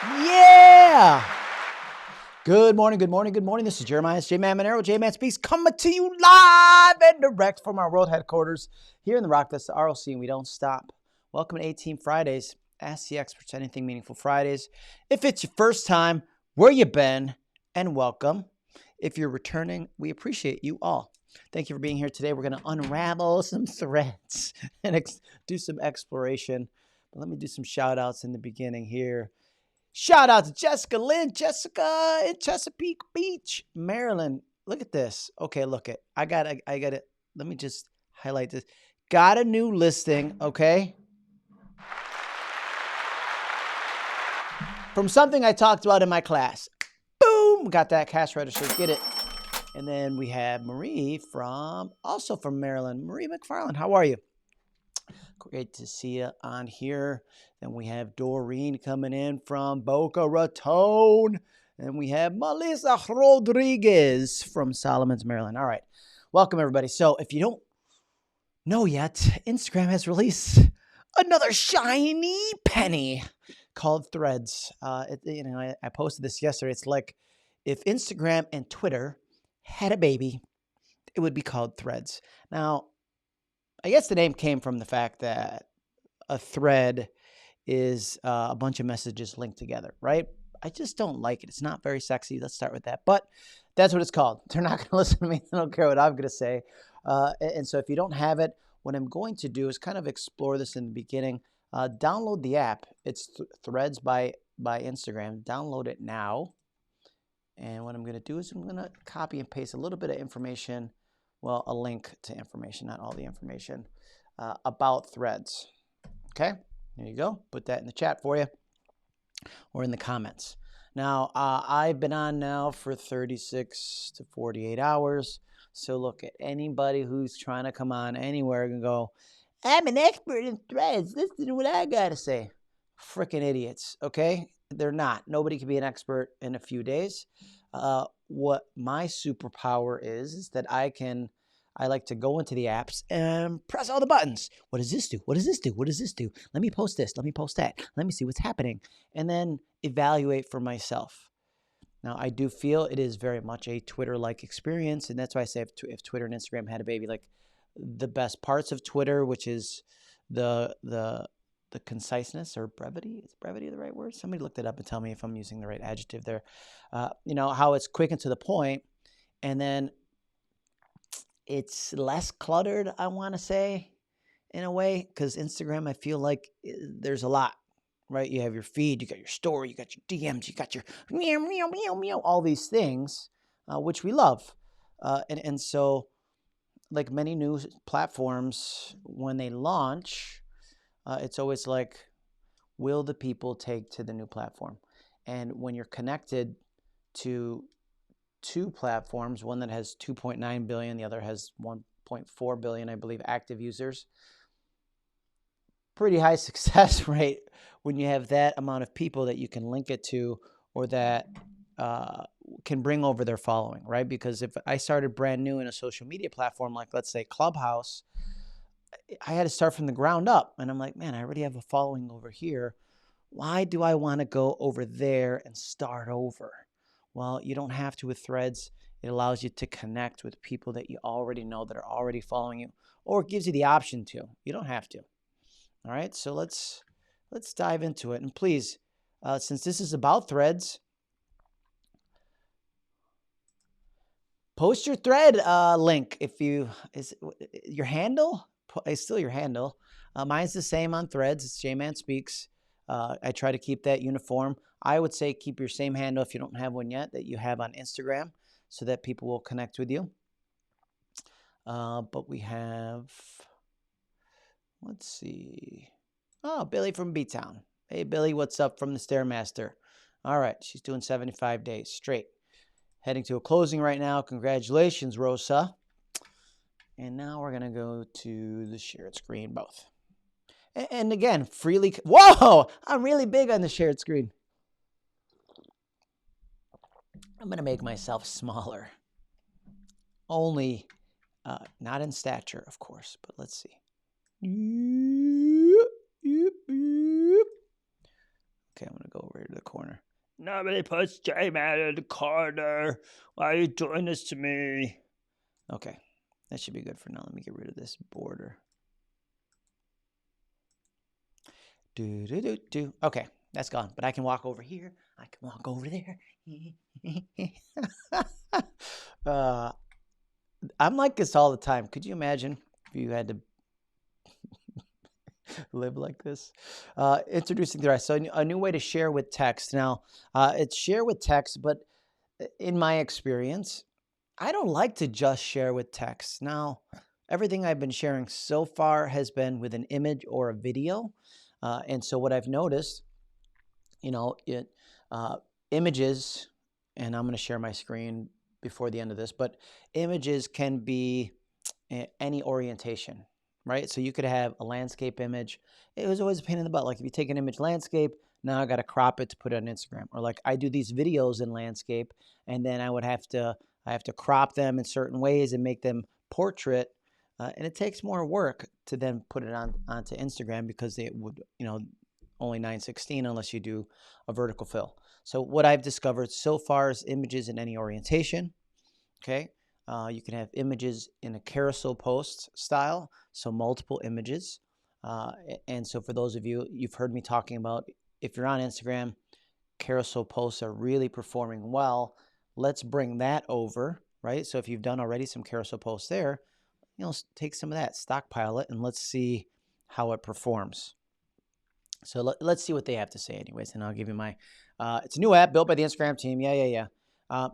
Yeah! Good morning, good morning, good morning. This is JMan, JMan Speaks, coming to you live and direct from our world headquarters here in the Rock Vista RLC, and we don't stop. Welcome to 18 Fridays. Ask the Experts Anything Meaningful Fridays. If it's your first time, where you been, and welcome. If you're returning, we appreciate you all. Thank you for being here today. We're going to unravel some threads and do some exploration. But let me do some shout outs in the beginning here. Shout out to Jessica Lynn. Jessica in Chesapeake Beach, Maryland. Look at this. Okay, look it. I got it. Let me just highlight this. Got a new listing, okay? From something I talked about in my class. Boom! Got that cash register. Get it. And then we have Marie also from Maryland. Marie McFarland, how are you? Great to see you on here. Then we have Doreen coming in from Boca Raton. And we have Melissa Rodriguez from Solomons, Maryland. All right. Welcome, everybody. So if you don't know yet, Instagram has released another shiny penny called Threads. I posted this yesterday. It's like if Instagram and Twitter had a baby, it would be called Threads. Now, I guess the name came from the fact that a thread is a bunch of messages linked together, right? I just don't like it. It's not very sexy. Let's start with that. But that's what it's called. They're not going to listen to me. They don't care what I'm going to say. And so if you don't have it, what I'm going to do is kind of explore this in the beginning. Download the app. It's Threads by Instagram. Download it now. And what I'm going to do is I'm going to copy and paste a little bit of information. Well, a link to information, not all the information, about Threads. Okay, there you go. Put that in the chat for you or in the comments. Now, I've been on now for 36 to 48 hours. So look, at anybody who's trying to come on anywhere and go, I'm an expert in Threads. Listen to what I got to say. Freaking idiots, okay? They're not. Nobody can be an expert in a few days. What my superpower is that I like to go into the apps and press all the buttons. What does this do? What does this do? What does this do? Let me post this. Let me post that. Let me see what's happening. And then evaluate for myself. Now, I do feel it is very much a Twitter-like experience. And that's why I say if Twitter and Instagram had a baby, like the best parts of Twitter, which is the conciseness or brevity. Is brevity the right word? Somebody looked it up and tell me if I'm using the right adjective there. How it's quick and to the point, and then it's less cluttered, I want to say, in a way, because Instagram, I feel like there's a lot, right? You have your feed, you got your story, you got your DMs, you got your meow, meow, meow, meow, all these things, which we love. And so, like many new platforms, when they launch, it's always like, will the people take to the new platform? And when you're connected to two platforms, one that has 2.9 billion, the other has 1.4 billion, I believe, active users, pretty high success rate when you have that amount of people that you can link it to or that can bring over their following, right? Because if I started brand new in a social media platform, like let's say Clubhouse, I had to start from the ground up. And I'm like, man, I already have a following over here. Why do I want to go over there and start over? Well, you don't have to with Threads. It allows you to connect with people that you already know that are already following you, or it gives you the option to. You don't have to. All right, so let's dive into it. And please, since this is about Threads, post your thread link. Is your handle is still your handle. Mine's the same on Threads. It's JMan Speaks. I try to keep that uniform. I would say keep your same handle if you don't have one yet that you have on Instagram so that people will connect with you. But we have, let's see. Oh, Billy from B-Town. Hey, Billy, what's up from the Stairmaster? All right, she's doing 75 days straight. Heading to a closing right now. Congratulations, Rosa. And now we're going to go to the shared screen, both. And again, freely. Whoa! I'm really big on the shared screen. I'm going to make myself smaller. Only, not in stature, of course, but let's see. Okay, I'm going to go over here to the corner. Nobody puts JMan in the corner. Why are you doing this to me? Okay, that should be good for now. Let me get rid of this border. Okay, that's gone. But I can walk over here. I can walk over there. I'm like this all the time. Could you imagine if you had to live like this? Introducing the rest. So a new way to share with text. Now, it's share with text, but in my experience, I don't like to just share with text. Now, everything I've been sharing so far has been with an image or a video. And so what I've noticed, images, and I'm going to share my screen before the end of this, but images can be any orientation, right? So you could have a landscape image. It was always a pain in the butt. Like if you take an image landscape, now I got to crop it to put it on Instagram. Or like I do these videos in landscape, and then I have to crop them in certain ways and make them portrait. And it takes more work to then put it onto Instagram because it would, only 916 unless you do a vertical fill. So what I've discovered so far is images in any orientation. Okay. You can have images in a carousel post style, so multiple images. And so for those of you, you've heard me talking about, if you're on Instagram, carousel posts are really performing well. Let's bring that over, right? So if you've done already some carousel posts there, take some of that, stockpile it, and let's see how it performs. So let's see what they have to say anyways, and I'll give you my, it's a new app built by the Instagram team. Yeah.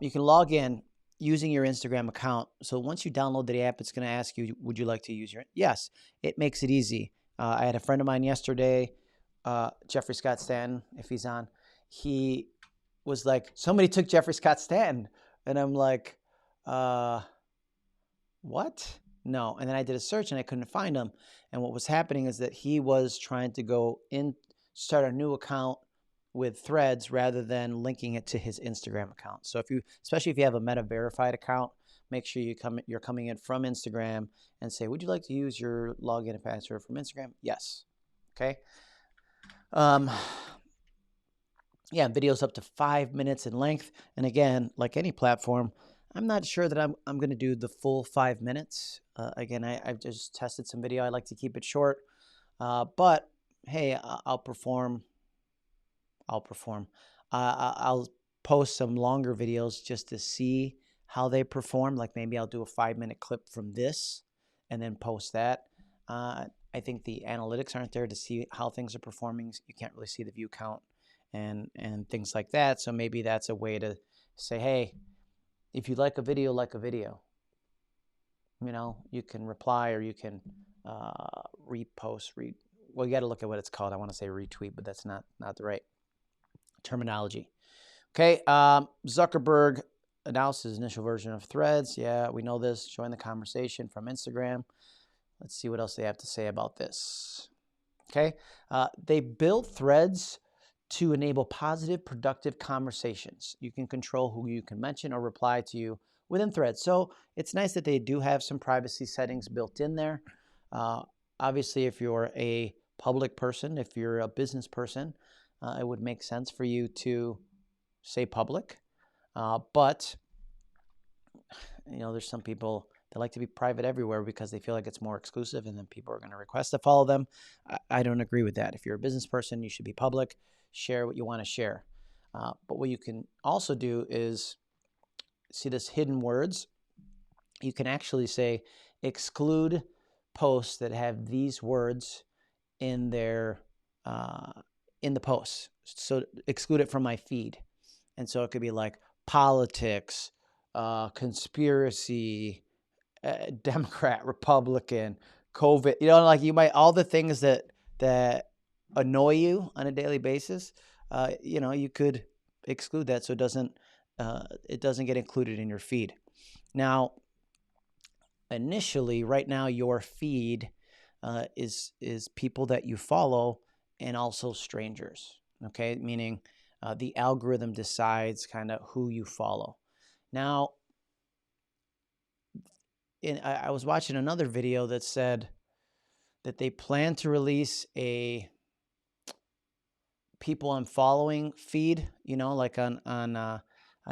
You can log in using your Instagram account. So once you download the app, it's going to ask you, would you like to use your, yes, it makes it easy. I had a friend of mine yesterday, Jeffrey Scott Stanton, if he's on, he was like, somebody took Jeffrey Scott Stanton. And I'm like, what? No. And then I did a search and I couldn't find him. And what was happening is that he was trying to go in, start a new account with Threads rather than linking it to his Instagram account. So especially if you have a Meta verified account, make sure you're coming in from Instagram and say, would you like to use your login and password from Instagram? Yes. Okay. Yeah, videos up to 5 minutes in length. And again, like any platform, I'm not sure that I'm going to do the full 5 minutes. Again, I've just tested some video. I like to keep it short. But hey, I'll perform. I'll post some longer videos just to see how they perform. Like maybe I'll do a 5-minute clip from this and then post that. I think the analytics aren't there to see how things are performing. You can't really see the view count and things like that. So maybe that's a way to say, hey, if you like a video, you can reply or you can repost, well, you got to look at what it's called. I want to say retweet, but that's not the right terminology. Okay, Zuckerberg announced his initial version of Threads. Yeah, we know this. Join the conversation from Instagram. Let's see what else they have to say about this. Okay, they built Threads to enable positive, productive conversations. You can control who you can mention or reply to you within Threads. So it's nice that they do have some privacy settings built in there. Obviously, if you're a public person, if you're a business person, it would make sense for you to say public. But, there's some people that like to be private everywhere because they feel like it's more exclusive and then people are going to request to follow them. I don't agree with that. If you're a business person, you should be public. Share what you want to share. But what you can also do is see this hidden words. You can actually say exclude posts that have these words in their in the posts. So exclude it from my feed. And so it could be like politics, conspiracy, Democrat, Republican, COVID. You might, all the things that annoy you on a daily basis. You could exclude that so it doesn't get included in your feed. Now, initially, right now, your feed is people that you follow and also strangers. Okay, meaning the algorithm decides kind of who you follow. Now, I was watching another video that said that they plan to release a people I'm following feed, you know, like on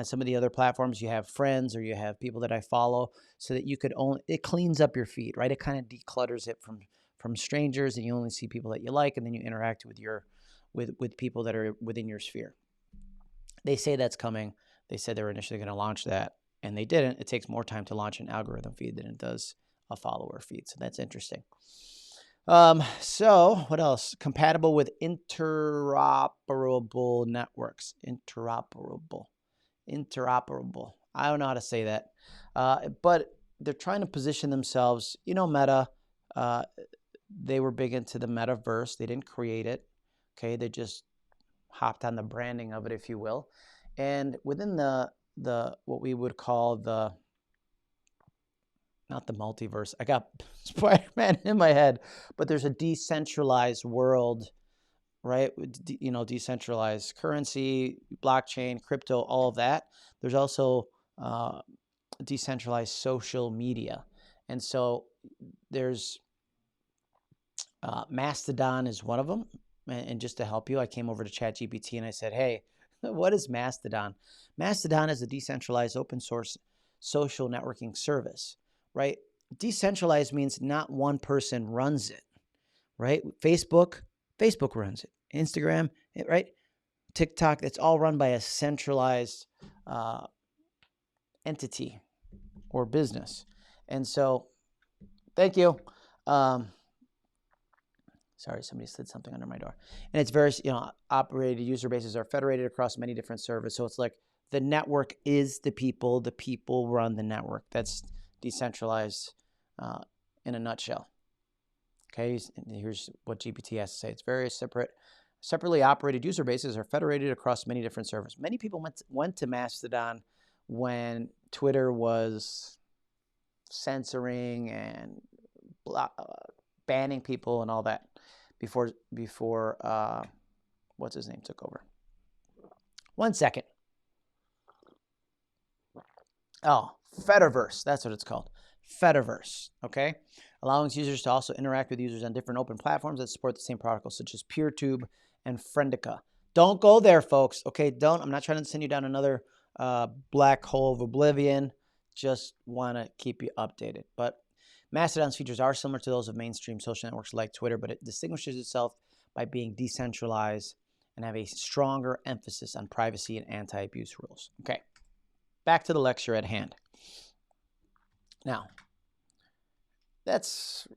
some of the other platforms, you have friends or you have people that I follow, so that you could only, it cleans up your feed, right? It kind of declutters it from strangers, and you only see people that you like, and then you interact with with people that are within your sphere. They say that's coming. They said they were initially going to launch that, and they didn't. It takes more time to launch an algorithm feed than it does a follower feed. So that's interesting. So what else? Compatible with interoperable networks. Interoperable. I don't know how to say that. But they're trying to position themselves. You know, Meta, they were big into the metaverse. They didn't create it. Okay. They just hopped on the branding of it, if you will. And within the what we would call the, not the multiverse, I got Spider-Man in my head, but there's a decentralized world, right? You know, decentralized currency, blockchain, crypto, all of that. There's also decentralized social media. And so there's Mastodon is one of them. And just to help you, I came over to ChatGPT and I said, hey, what is Mastodon? Mastodon is a decentralized open source social networking service, right? Decentralized means not one person runs it, right? Facebook runs it. Instagram, right? TikTok, it's all run by a centralized entity or business. And so, thank you. Sorry, somebody slid something under my door. And it's very, you know, operated user bases are federated across many different servers. So it's like the network is the people run the network. That's decentralized in a nutshell. Okay, here's what GPT has to say. It's very separately operated user bases are federated across many different servers. Many people went to Mastodon when Twitter was censoring and banning people and all that before what's his name took over. 1 second. Oh, Fediverse. That's what it's called. Fediverse. Okay, allowing users to also interact with users on different open platforms that support the same protocols, such as PeerTube and Friendica. Don't go there, folks. Okay, don't. I'm not trying to send you down another black hole of oblivion. Just want to keep you updated. But Mastodon's features are similar to those of mainstream social networks like Twitter, but it distinguishes itself by being decentralized and have a stronger emphasis on privacy and anti-abuse rules. Okay, back to the lecture at hand. Now, that's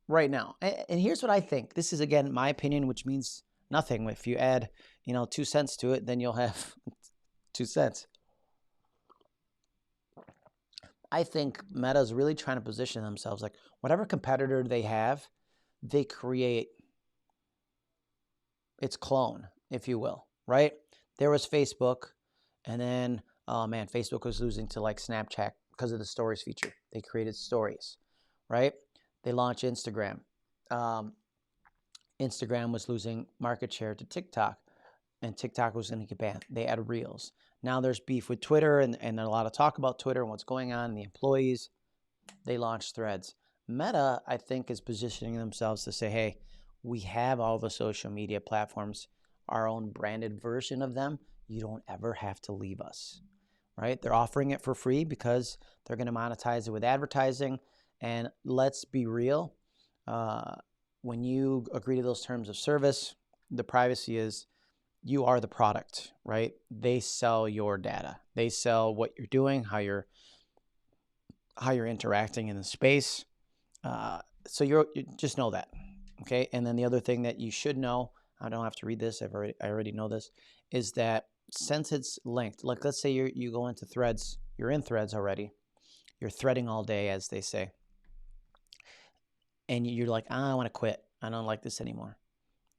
right now. And here's what I think. This is, again, my opinion, which means nothing. If you add, 2 cents to it, then you'll have 2 cents. I think Meta is really trying to position themselves like whatever competitor they have, they create its clone, if you will, right? There was Facebook, and then, oh man, Facebook was losing to like Snapchat because of the stories feature. They created stories, right? They launched Instagram. Instagram was losing market share to TikTok, and TikTok was going to get banned. They added Reels. Now there's beef with Twitter, and a lot of talk about Twitter and what's going on, and the employees. They launched Threads. Meta, I think, is positioning themselves to say, hey, we have all the social media platforms, our own branded version of them. You don't ever have to leave us, right? They're offering it for free because they're going to monetize it with advertising. And let's be real. When you agree to those terms of service, the privacy is you are the product, right? They sell your data. They sell what you're doing, how you're interacting in the space. So you just know that, okay? And then the other thing that you should know, I don't have to read this, I already know this, is that since it's linked, like let's say you go into Threads, you're in Threads already, you're threading all day, as they say, and you're like, I want to quit. I don't like this anymore.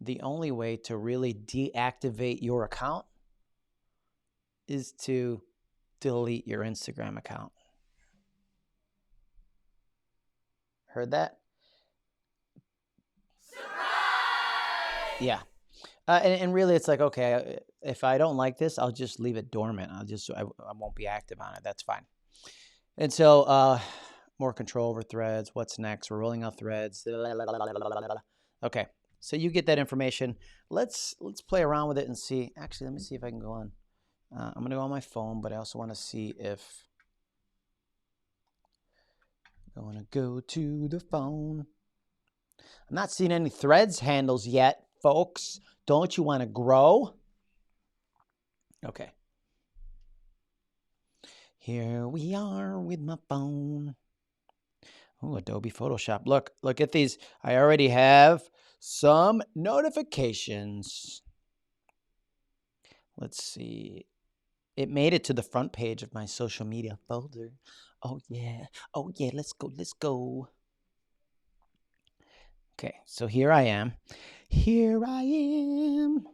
The only way to really deactivate your account is to delete your Instagram account. Heard that? Surprise! Yeah. And really, it's like, okay, if I don't like this, I'll just leave it dormant. I won't be active on it. That's fine. And so, more control over Threads. What's next? We're rolling out Threads. Okay. So you get that information. Let's play around with it and see. Actually, let me see if I can go on. I'm gonna go on my phone, but I also want to see if I want to go to the phone. I'm not seeing any threads handles yet, folks. Don't you want to grow? Okay. Here we are with my phone. Oh, Adobe Photoshop. Look at these. I already have some notifications. Let's see. It made it to the front page of my social media folder. Oh, yeah. Oh, yeah. Let's go. Let's go. Okay. So here I am. Here I am.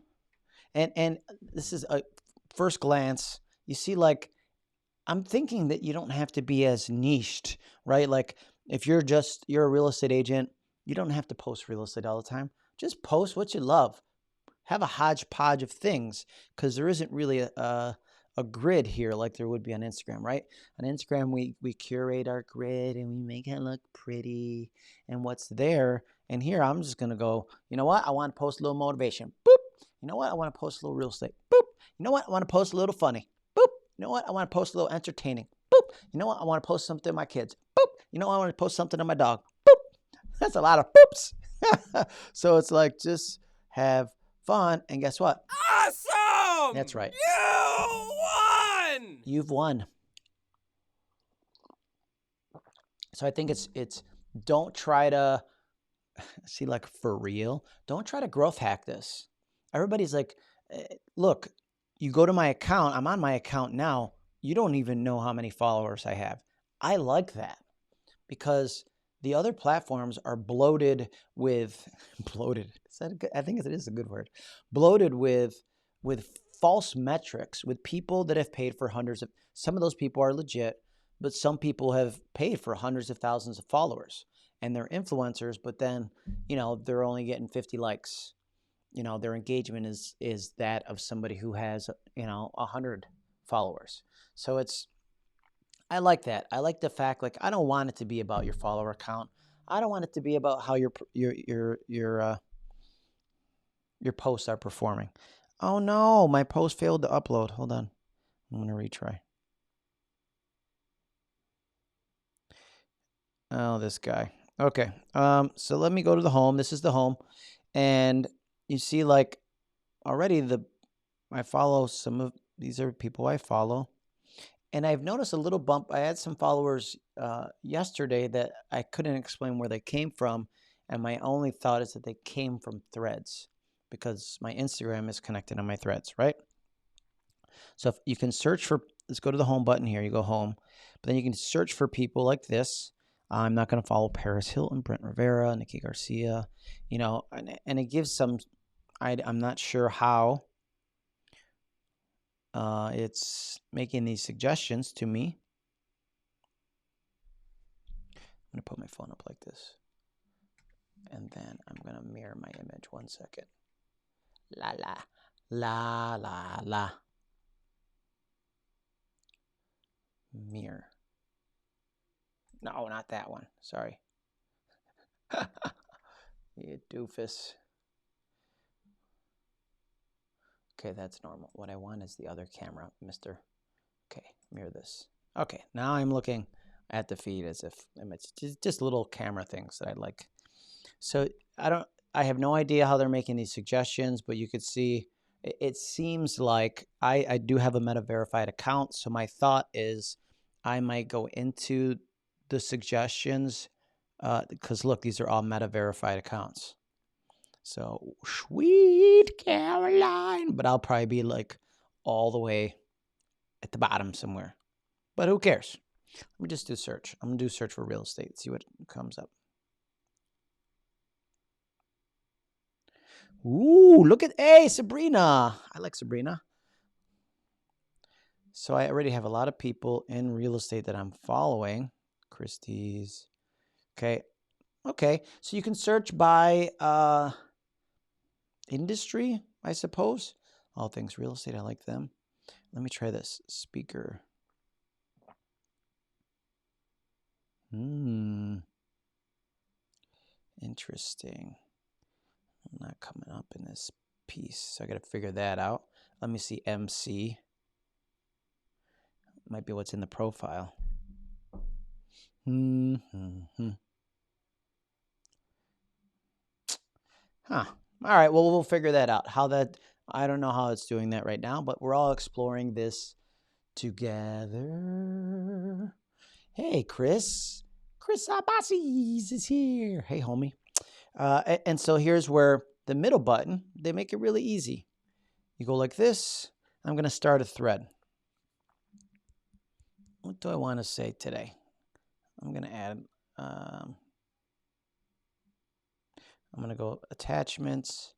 And this is a first glance. You see, like, I'm thinking that you don't have to be as niched, right? Like if you're a real estate agent, you don't have to post real estate all the time. Just post what you love. Have a hodgepodge of things because there isn't really a grid here like there would be on Instagram, right? On Instagram, we curate our grid and we make it look pretty and what's there. And here I'm just going to go, you know what? I want to post a little motivation. Boop. You know what? I want to post a little real estate. Boop. You know what? I want to post a little funny. Boop. You know what? I want to post a little entertaining. Boop. You know what? I want to post something to my kids. Boop. You know what? I want to post something to my dog. Boop. That's a lot of boops. So it's like just have fun. And guess what? Awesome! That's right. You won! You've won. So I think it's don't try to see like for real. Don't try to growth hack this. Everybody's like, look, you go to my account. I'm on my account now. You don't even know how many followers I have. I like that because the other platforms are bloated with bloated. Is that a good, I think it is a good word. Bloated with false metrics, with people that have paid for hundreds of. Some of those people are legit, but some people have paid for hundreds of thousands of followers and they're influencers, but then, they're only getting 50 likes. Their engagement is that of somebody who has, 100 followers. So I like that. I like the fact, like, I don't want it to be about your follower count. I don't want it to be about how your posts are performing. Oh no, my post failed to upload. Hold on. I'm going to retry. Oh, this guy. Okay. So let me go to the home. This is the home. And you see, like, already I follow some of these are people I follow. And I've noticed a little bump. I had some followers yesterday that I couldn't explain where they came from. And my only thought is that they came from threads because my Instagram is connected on my threads, right? So if you can search for, let's go to the home button here. You go home, but then you can search for people like this. I'm not going to follow Paris Hilton, Brent Rivera, Nikki Garcia, and it gives some, I'm not sure how it's making these suggestions to me. I'm going to put my phone up like this. And then I'm going to mirror my image. 1 second. La, la, la, la, la. Mirror. No, not that one. Sorry. You doofus. Okay, that's normal. What I want is the other camera, mister. Okay, mirror this. Okay, now I'm looking at the feed as if it's just little camera things that I like. So I have no idea how they're making these suggestions, but you could see it seems like I do have a Meta verified account. So my thought is I might go into the suggestions because look, these are all Meta verified accounts. So sweet Caroline, but I'll probably be like all the way at the bottom somewhere. But who cares? Let me just do search. I'm gonna do search for real estate. See what comes up. Ooh, look at Sabrina. I like Sabrina. So I already have a lot of people in real estate that I'm following. Christie's. Okay. So you can search by industry, I suppose. All things real estate. I like them. Let me try this. Speaker. Interesting. I'm not coming up in this piece, so I got to figure that out. Let me see MC. Might be what's in the profile. Huh. All right, well, we'll figure that out. I don't know how it's doing that right now, but we're all exploring this together. Hey, Chris. Chris Abassis is here. Hey, homie. And so here's where the middle button, they make it really easy. You go like this. I'm going to start a thread. What do I want to say today? I'm going to add, I'm going to go attachments.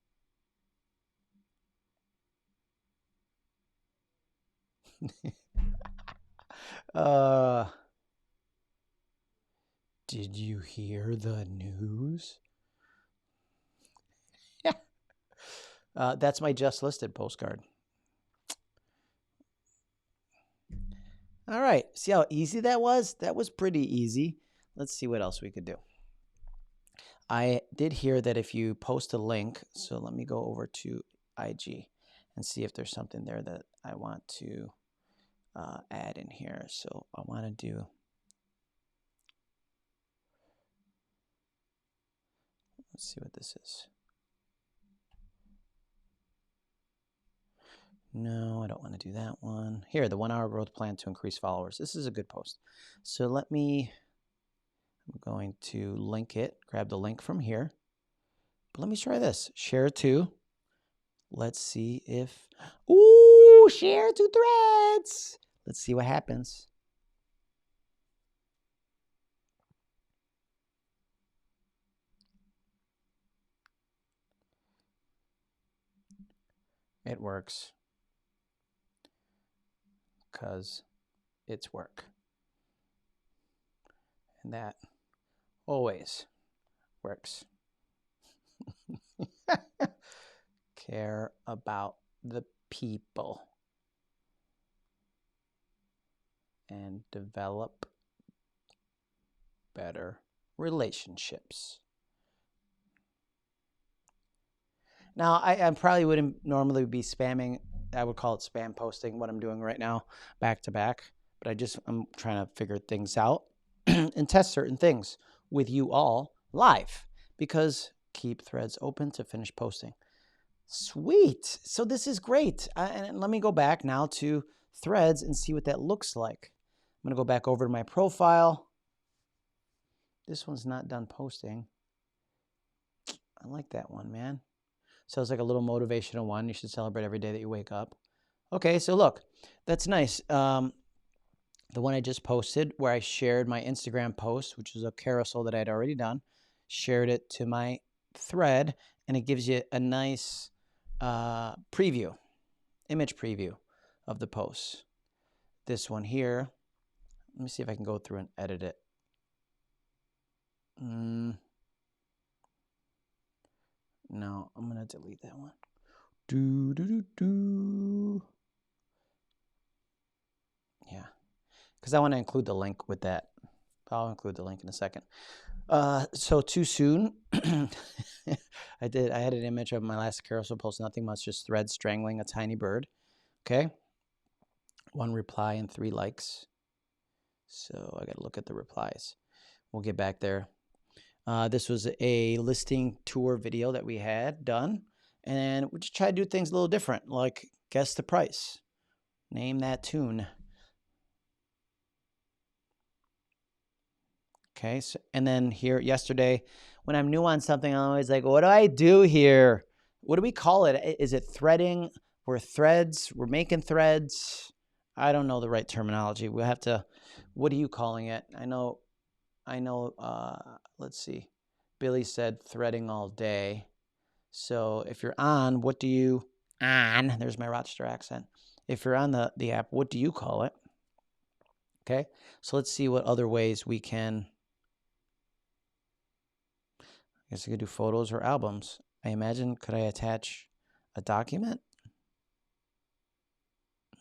Did you hear the news? Yeah. That's my just listed postcard. All right. See how easy that was? That was pretty easy. Let's see what else we could do. I did hear that if you post a link, so let me go over to IG and see if there's something there that I want to add in here. So I want to do, let's see what this is. No, I don't want to do that one. Here, the 1 hour growth plan to increase followers. This is a good post. So I'm going to link it, grab the link from here. But let me try this. Share to. Let's see if, ooh, share to threads. Let's see what happens. It works. Because it's work. And that always works. Care about the people and develop better relationships. Now, I probably wouldn't normally be spamming. I would call it spam posting, what I'm doing right now, back to back. But I'm trying to figure things out and test certain things with you all live, because keep threads open to finish posting. Sweet. So this is great. And let me go back now to threads and see what that looks like. I'm going to go back over to my profile. This one's not done posting. I like that one, man. So it's like a little motivational one. You should celebrate every day that you wake up. Okay, so look, that's nice. The one I just posted where I shared my Instagram post, which was a carousel that I had already done, shared it to my thread, and it gives you a nice preview, image preview of the post. This one here, let me see if I can go through and edit it. No, I'm going to delete that one. Yeah, because I want to include the link with that. I'll include the link in a second. So too soon. I had an image of my last carousel post, nothing much, just thread strangling a tiny bird. Okay. 1 reply and 3 likes. So I got to look at the replies. We'll get back there. This was a listing tour video that we had done, and we just try to do things a little different, like guess the price, name that tune. Okay, so, and then here yesterday, when I'm new on something, I'm always like, what do I do here? What do we call it? Is it threading? We're threads. We're making threads. I don't know the right terminology. We'll have to, what are you calling it? I know, let's see. Billy said threading all day. So if you're on, what do you, there's my Rochester accent. If you're on the app, what do you call it? Okay, so let's see what other ways we can, I guess I could do photos or albums. I imagine, could I attach a document?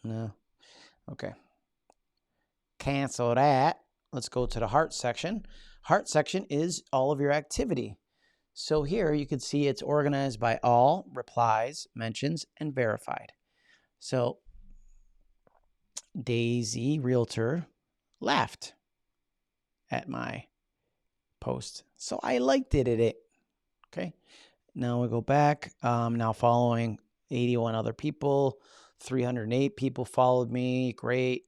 No. Okay. Cancel that. Let's go to the heart section. Heart section is all of your activity. So here you can see it's organized by all, replies, mentions, and verified. So Daisy Realtor laughed at my post. So I liked it. Okay. Now we go back. Now following 81 other people. 308 people followed me. Great.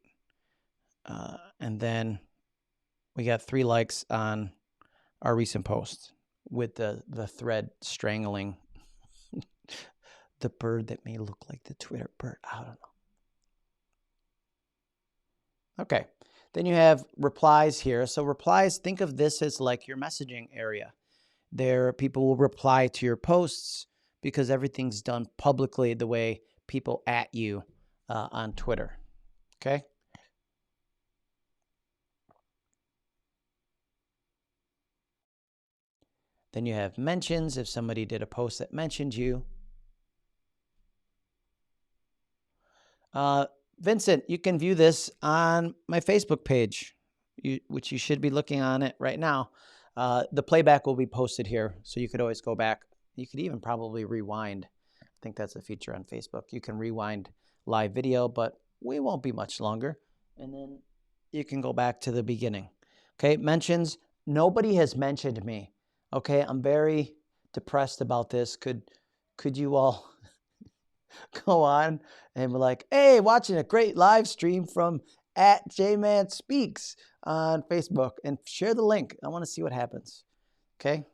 And then we got 3 likes on our recent post with the thread strangling the bird that may look like the Twitter bird. I don't know. Okay. Then you have replies here. So replies, think of this as like your messaging area. There, people will reply to your posts because everything's done publicly the way people at you on Twitter. Okay. Then you have mentions. If somebody did a post that mentioned you. Vincent, you can view this on my Facebook page, which you should be looking on it right now. The playback will be posted here, so you could always go back. You could even probably rewind. I think that's a feature on Facebook. You can rewind live video, but we won't be much longer. And then you can go back to the beginning. Okay, mentions. Nobody has mentioned me. Okay, I'm very depressed about this. Could you all go on and be like, hey, watching a great live stream from at JMan Speaks on Facebook, and share the link. I want to see what happens. Okay.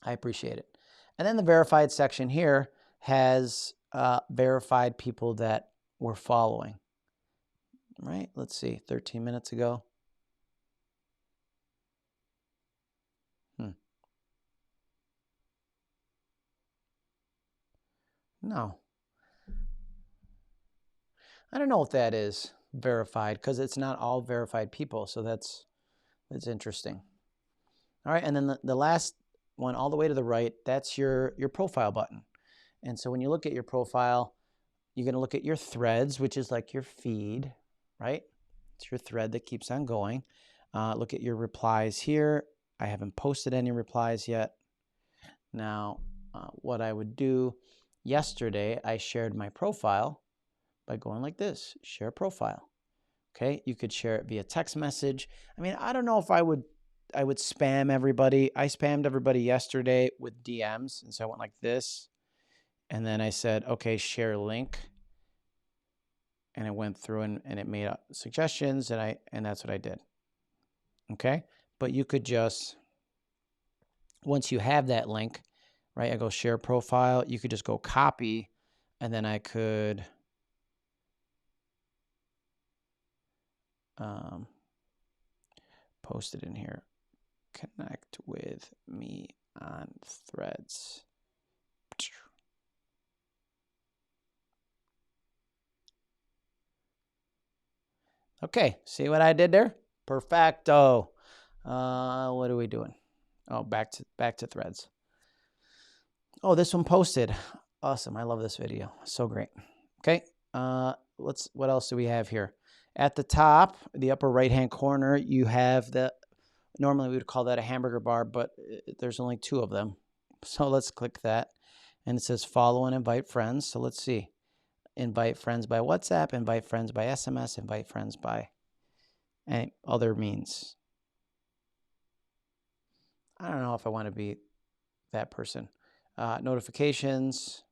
I appreciate it. And then the verified section here has verified people that we're following. Right? Let's see, 13 minutes ago. No. I don't know if that is verified because it's not all verified people. So that's interesting. All right. And then the last one all the way to the right, that's your profile button. And so when you look at your profile, you're going to look at your threads, which is like your feed, right? It's your thread that keeps on going. Look at your replies here. I haven't posted any replies yet. Now, what I would do yesterday, I shared my profile by going like this, share profile. Okay, you could share it via text message. I mean, I don't know if I would spam everybody. I spammed everybody yesterday with DMs, and so I went like this, and then I said, okay, share link, and it went through and it made suggestions, and that's what I did. Okay, but you could just, once you have that link, right? I go share profile. You could just go copy, and then I could post it in here. Connect with me on Threads. Okay, see what I did there? Perfecto. What are we doing? Oh, back to Threads. Oh, this one posted. Awesome. I love this video. So great. Okay. What else do we have here? At the top, the upper right-hand corner, you have normally we would call that a hamburger bar, but there's only 2 of them. So let's click that. And it says follow and invite friends. So let's see. Invite friends by WhatsApp, invite friends by SMS, invite friends by any other means. I don't know if I want to be that person. Notifications.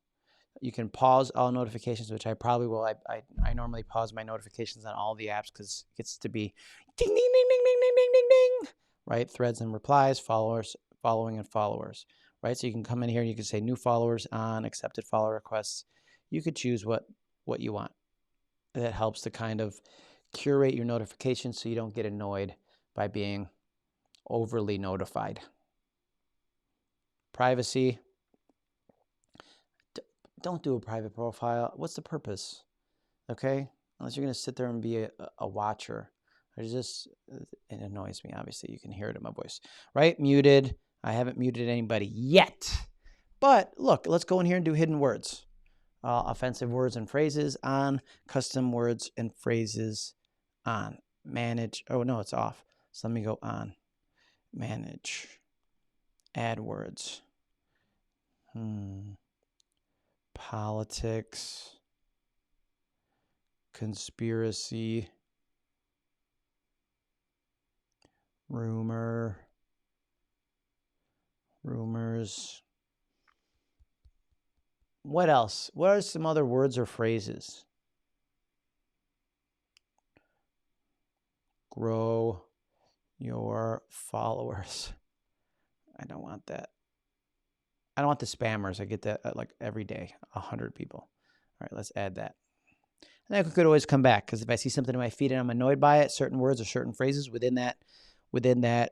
You can pause all notifications, which I probably will. I normally pause my notifications on all the apps because it gets to be ding, ding, ding, ding, ding, ding, ding, ding, ding, right? Threads and replies, followers, following and followers, right? So you can come in here and you can say new followers on, accepted follow requests. You could choose what you want. That helps to kind of curate your notifications so you don't get annoyed by being overly notified. Privacy. Don't do a private profile. What's the purpose? Okay? Unless you're going to sit there and be a watcher. It annoys me, obviously. You can hear it in my voice. Right? Muted. I haven't muted anybody yet. But look, let's go in here and do hidden words. Offensive words and phrases on. Custom words and phrases on. Manage. Oh, no, it's off. So let me go on. Manage AdWords. Politics. Conspiracy. Rumors. What else? What are some other words or phrases? Grow your followers. I don't want that. I don't want the spammers. I get that like every day, 100 people. All right, let's add that. And I could always come back because if I see something in my feed and I'm annoyed by it, certain words or certain phrases within that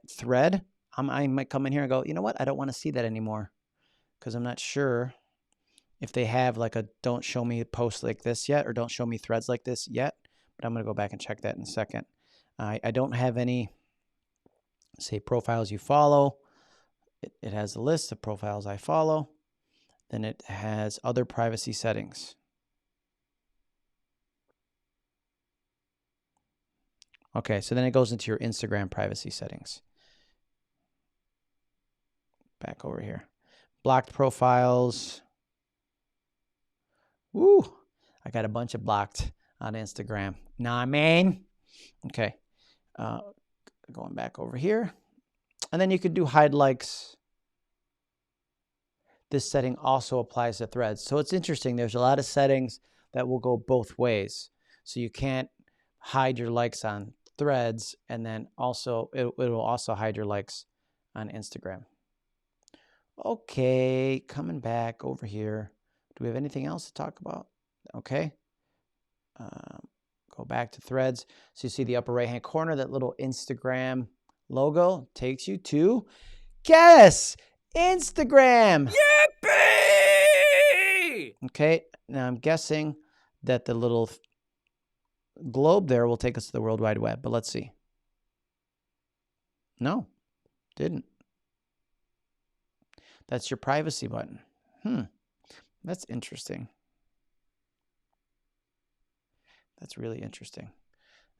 thread, I might come in here and go, you know what? I don't want to see that anymore because I'm not sure if they have like a don't show me posts like this yet or don't show me threads like this yet. But I'm going to go back and check that in a second. I don't have any, say, profiles you follow. It has a list of profiles I follow. Then it has other privacy settings. Okay, so then it goes into your Instagram privacy settings. Back over here. Blocked profiles. Woo! I got a bunch of blocked on Instagram. Nah, man. Okay. Going back over here. And then you could do hide likes. This setting also applies to threads. So it's interesting. There's a lot of settings that will go both ways. So you can't hide your likes on threads, and then also it will also hide your likes on Instagram. Okay, coming back over here. Do we have anything else to talk about? Okay. Go back to threads. So you see the upper right-hand corner, that little Instagram logo takes you to, guess, Instagram. Yippee! Okay, now I'm guessing that the little globe there will take us to the World Wide Web, but let's see. No, didn't. That's your privacy button. That's interesting. That's really interesting.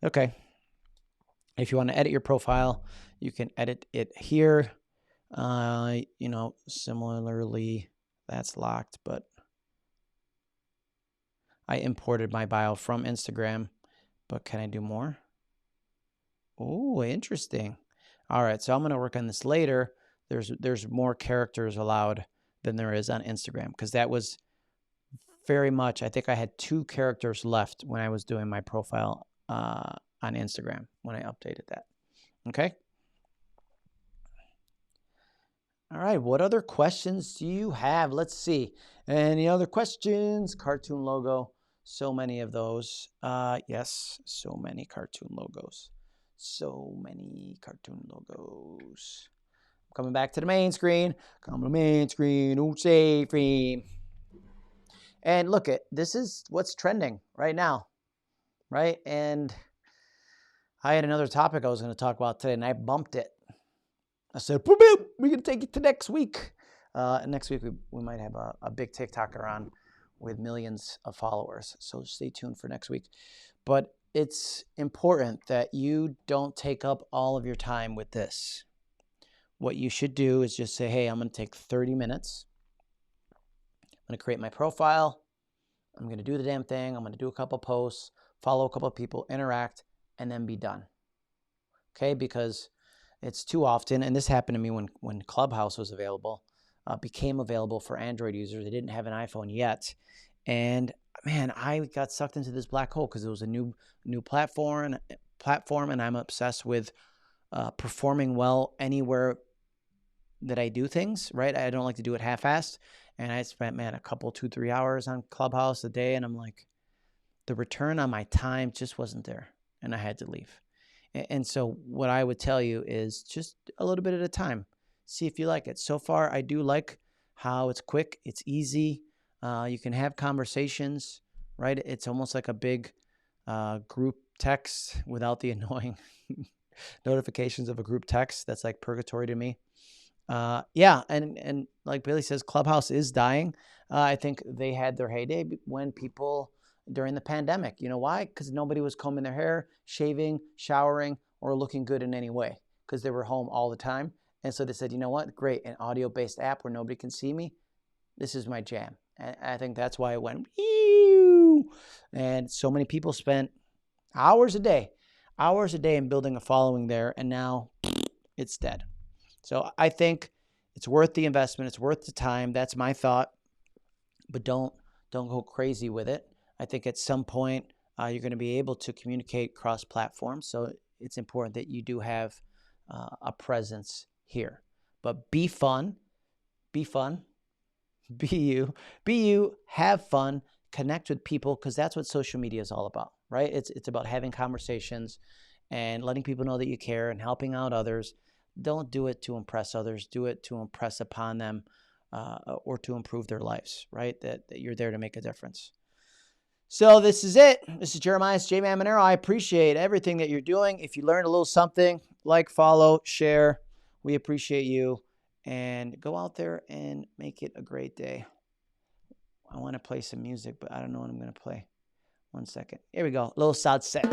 Okay. If you want to edit your profile, you can edit it here. Similarly, that's locked, but I imported my bio from Instagram, but can I do more? Oh, interesting. All right, so I'm going to work on this later. There's more characters allowed than there is on Instagram because that was very much, I think I had 2 characters left when I was doing my profile on Instagram when I updated that. Okay. All right, what other questions do you have? Let's see. Any other questions? Cartoon logo. So many of those. Yes, so many cartoon logos. So many cartoon logos. I'm coming back to the main screen. Come to the main screen. Oh, save frame. And look, this is what's trending right now, right? And I had another topic I was going to talk about today, and I bumped it. I said, boop, boop, we're going to take it to next week. Next week, we might have a big TikToker on with millions of followers. So stay tuned for next week. But it's important that you don't take up all of your time with this. What you should do is just say, hey, I'm going to take 30 minutes. I'm going to create my profile. I'm going to do the damn thing. I'm going to do a couple posts, follow a couple of people, interact, and then be done. Okay? Because it's too often, and this happened to me when Clubhouse was available, became available for Android users. They didn't have an iPhone yet. And man, I got sucked into this black hole because it was a new platform, and I'm obsessed with performing well anywhere that I do things, right? I don't like to do it half-assed. And I spent, a couple, 2-3 hours on Clubhouse a day, and I'm like, the return on my time just wasn't there, and I had to leave. And so what I would tell you is just a little bit at a time. See if you like it. So far, I do like how it's quick, it's easy. You can have conversations, right? It's almost like a big group text without the annoying notifications of a group text. That's like purgatory to me. And like Billy says, Clubhouse is dying. I think they had their heyday when people during the pandemic. You know why? Because nobody was combing their hair, shaving, showering, or looking good in any way because they were home all the time. And so they said, you know what? Great, an audio-based app where nobody can see me. This is my jam. And I think that's why it went, and so many people spent hours a day in building a following there, and now it's dead. So I think it's worth the investment. It's worth the time. That's my thought. But don't go crazy with it. I think at some point you're going to be able to communicate cross-platform. So it's important that you do have a presence here. But be fun. Be fun. Be you. Be you. Have fun. Connect with people, because that's what social media is all about, right? It's about having conversations and letting people know that you care and helping out others. Don't do it to impress others. Do it to impress upon them or to improve their lives, right? That you're there to make a difference. So this is it. This is Jeremiah's JMan Monero. I appreciate everything that you're doing. If you learned a little something, like, follow, share. We appreciate you. And go out there and make it a great day. I want to play some music, but I don't know what I'm going to play. 1 second. Here we go. A little salsa.